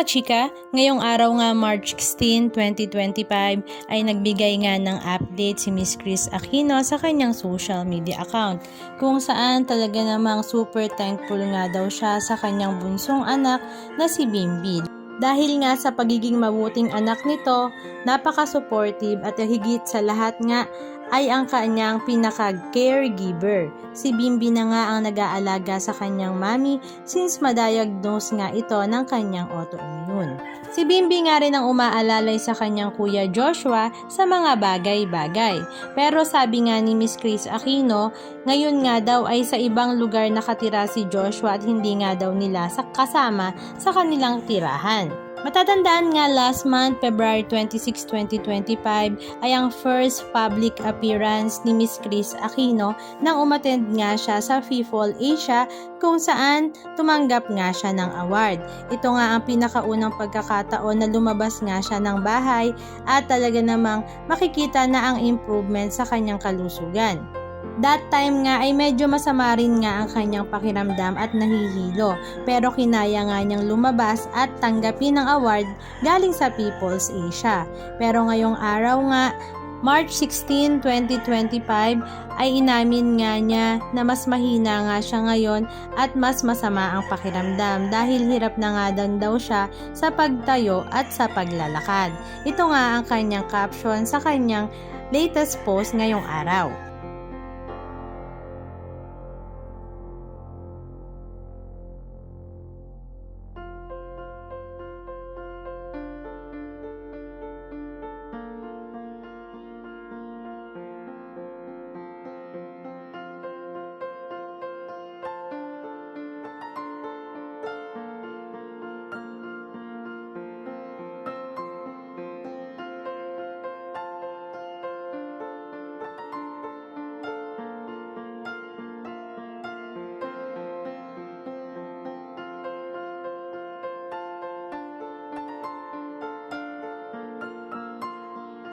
kachika, ngayong araw nga March 16, 2025 ay nagbigay nga ng update si Miss Kris Aquino sa kanyang social media account kung saan talaga namang super thankful nga daw siya sa kanyang bunsong anak na si Bimbi. Dahil nga sa pagiging mabuting anak nito, napaka-supportive at higit sa lahat nga ay ang kanyang pinaka-caregiver. Si Bimbi na nga ang nag-aalaga sa kanyang mami since ma-diagnose nga ito ng kanyang autoimmune. Si Bimbi nga rin ang umaalalay sa kanyang kuya Joshua sa mga bagay-bagay. Pero sabi nga ni Miss Kris Aquino, ngayon nga daw ay sa ibang lugar nakatira si Joshua at hindi nga daw nila kasama sa kanilang tirahan. Matatandaan nga last month, February 26, 2025, ay ang first public appearance ni Miss Kris Aquino nang umattend nga siya sa FIFOL Asia kung saan tumanggap nga siya ng award. Ito nga ang pinakaunang pagkakataon na lumabas nga siya ng bahay at talaga namang makikita na ang improvement sa kanyang kalusugan. That time nga ay medyo masama rin nga ang kanyang pakiramdam at nahihilo, pero kinaya nga niyang lumabas at tanggapin ang award galing sa People's Asia. Pero ngayong araw nga, March 16, 2025 ay inamin nga niya na mas mahina nga siya ngayon at mas masama ang pakiramdam dahil hirap na nga daw siya sa pagtayo at sa paglalakad. Ito nga ang kanyang caption sa kanyang latest post ngayong araw.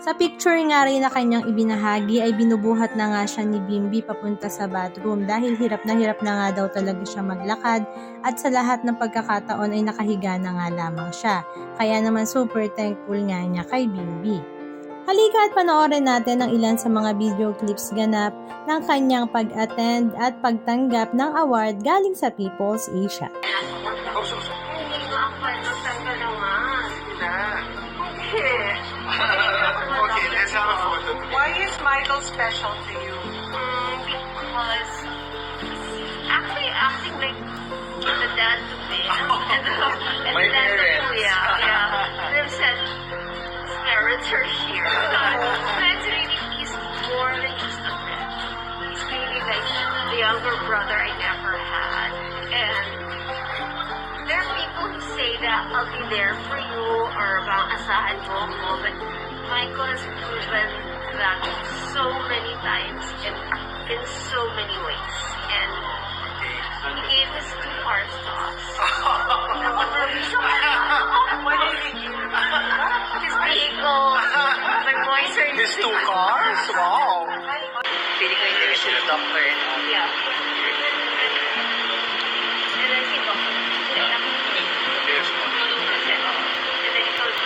Sa picture nga rin na kanyang ibinahagi ay binubuhat na nga siya ni Bimbi papunta sa bathroom dahil hirap na nga daw talaga siya maglakad at sa lahat ng pagkakataon ay nakahiga na nga lamang siya. Kaya naman super thankful nga niya kay Bimbi. Halika at panoorin natin ang ilan sa mga video clips ganap ng kanyang pag-attend at pagtanggap ng award galing sa People's Asia. Okay, let's have a photo. Why is Michael special to you? Because actually acting like the dad to me. And My the dad to parents. Kuya. Yeah. They've said his parents are here. That's really, he's more than just a friend. He's really like the younger brother I never had. And there are people who say that I'll be there for you or bang asahan mo ako, but Michael has proven that so many times and in so many ways. And he gave his 2 cars to us. What did he give you? His vehicle, my boys are His 2 cars? Wow. Pili ko yung si doctor. Yeah. And then si Doc. Yes. And then he told me,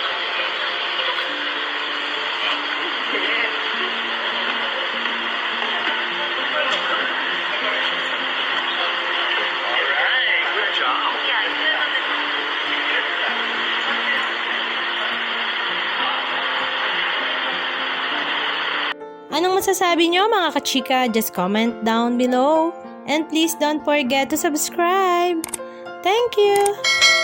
Alright, good job. yeah, he did on the Anong masasabi nyo mga kachika? Just comment down below. And please don't forget to subscribe. Thank you!